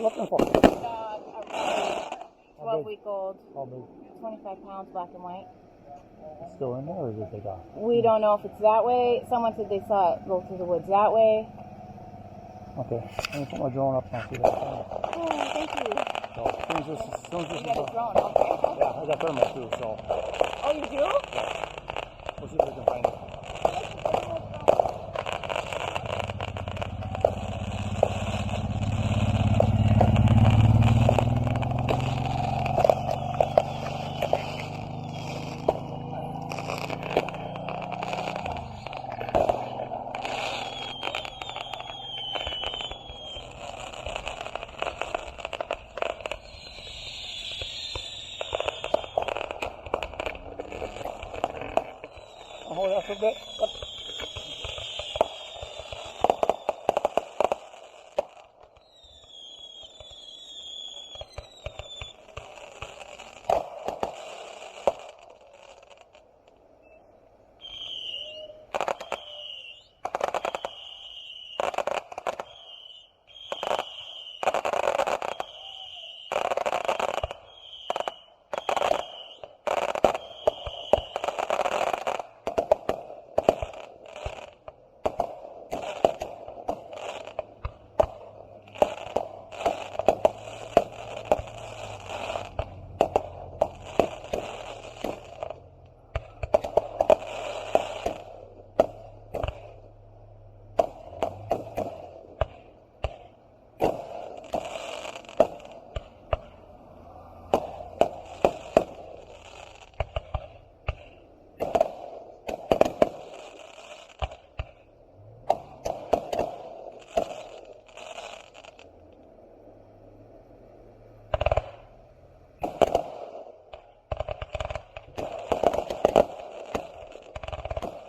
looking for? 12-week-old, How big? 25 pounds, black and white. It's still in there, or is it they got? We don't know if it's that way. Someone said they saw it go through the woods that way. Okay, let me put my drone up and I'll see that. Oh, thank you. So, as soon as this You got is a drone, okay. yeah, I got thermal too, so. Oh, you do? Yeah. We'll see if we can find it. Hold that for a bit.